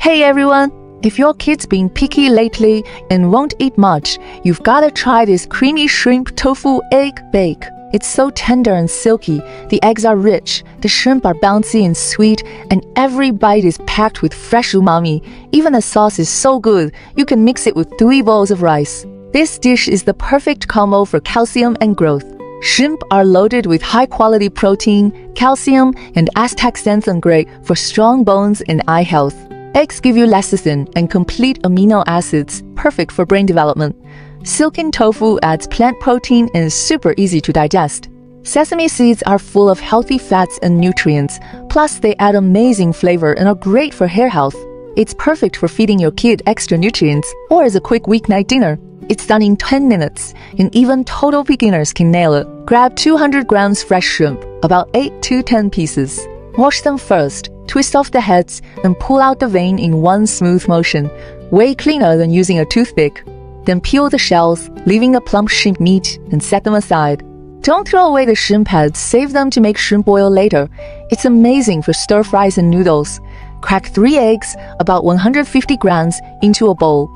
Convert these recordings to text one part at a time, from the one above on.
Hey everyone! If your kid's been picky lately and won't eat much, you've gotta try this creamy shrimp tofu egg bake. It's so tender and silky, the eggs are rich, the shrimp are bouncy and sweet, and every bite is packed with fresh umami. Even the sauce is so good, you can mix it with 3 bowls of rice. This dish is the perfect combo for calcium and growth. Shrimp are loaded with high-quality protein, calcium, and astaxanthin great for strong bones and eye health. Eggs give you lecithin and complete amino acids, perfect for brain development. Silken tofu adds plant protein and is super easy to digest. Sesame seeds are full of healthy fats and nutrients, plus they add amazing flavor and are great for hair health. It's perfect for feeding your kid extra nutrients or as a quick weeknight dinner. It's done in 10 minutes, and even total beginners can nail it. Grab 200 grams fresh shrimp, about 8 to 10 pieces. Wash them first, twist off the heads, and pull out the vein in one smooth motion, way cleaner than using a toothpick. Then peel the shells, leaving the plump shrimp meat, and set them aside. Don't throw away the shrimp heads, save them to make shrimp oil later. It's amazing for stir fries and noodles. Crack 3 eggs, about 150 grams, into a bowl.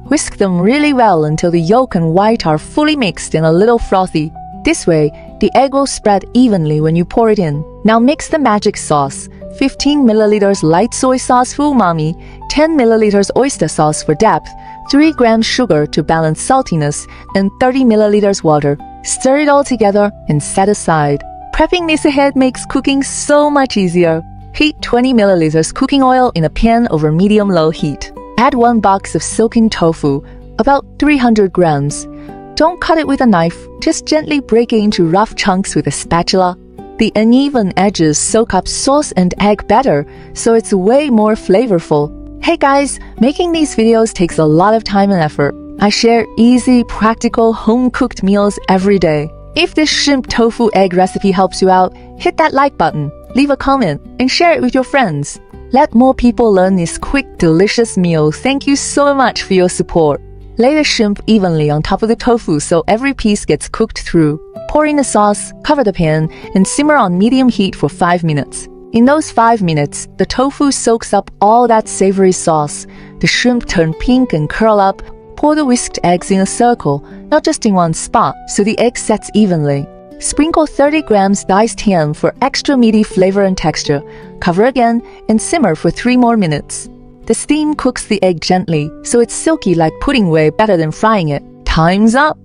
Whisk them really well until the yolk and white are fully mixed and a little frothy. This way, the egg will spread evenly when you pour it in. Now mix the magic sauce. 15 milliliters light soy sauce for umami, 10 milliliters oyster sauce for depth, 3 grams sugar to balance saltiness, and 30 milliliters water. Stir it all together and set aside. Prepping this ahead makes cooking so much easier. Heat 20 milliliters cooking oil in a pan over medium-low heat. Add 1 box of silken tofu, about 300 grams. Don't cut it with a knife, just gently break it into rough chunks with a spatula. The uneven edges soak up sauce and egg better, so it's way more flavorful. Hey guys, making these videos takes a lot of time and effort. I share easy, practical, home-cooked meals every day. If this shrimp tofu egg recipe helps you out, hit that like button, leave a comment, and share it with your friends. Let more people learn this quick, delicious meal. Thank you so much for your support. Lay the shrimp evenly on top of the tofu so every piece gets cooked through. Pour in the sauce, cover the pan, and simmer on medium heat for 5 minutes. In those 5 minutes, the tofu soaks up all that savory sauce. The shrimp turn pink and curl up. Pour the whisked eggs in a circle, not just in one spot, so the egg sets evenly. Sprinkle 30 grams diced ham for extra meaty flavor and texture. Cover again and simmer for 3 more minutes. The steam cooks the egg gently, so it's silky like pudding way better than frying it. Time's up!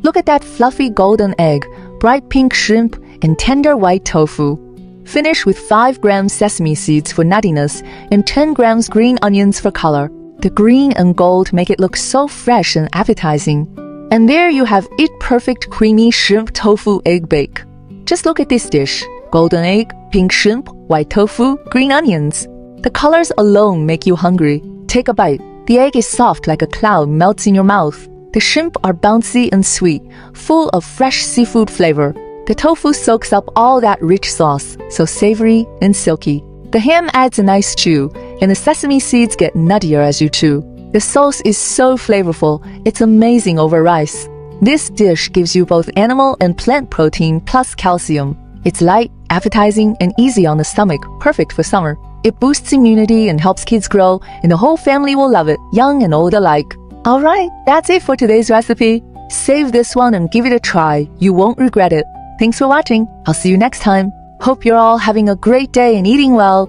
Look at that fluffy golden egg, bright pink shrimp, and tender white tofu. Finish with 5 grams sesame seeds for nuttiness and 10 grams green onions for color. The green and gold make it look so fresh and appetizing. And there you have it, perfect creamy shrimp tofu egg bake. Just look at this dish. Golden egg, pink shrimp, white tofu, green onions. The colors alone make you hungry. Take a bite. The egg is soft like a cloud melts in your mouth. The shrimp are bouncy and sweet, full of fresh seafood flavor. The tofu soaks up all that rich sauce, so savory and silky. The ham adds a nice chew, and the sesame seeds get nuttier as you chew. The sauce is so flavorful, it's amazing over rice. This dish gives you both animal and plant protein plus calcium. It's light, appetizing, and easy on the stomach, perfect for summer. It boosts immunity and helps kids grow, and the whole family will love it, young and old alike. Alright, that's it for today's recipe. Save this one and give it a try. You won't regret it. Thanks for watching. I'll see you next time. Hope you're all having a great day and eating well.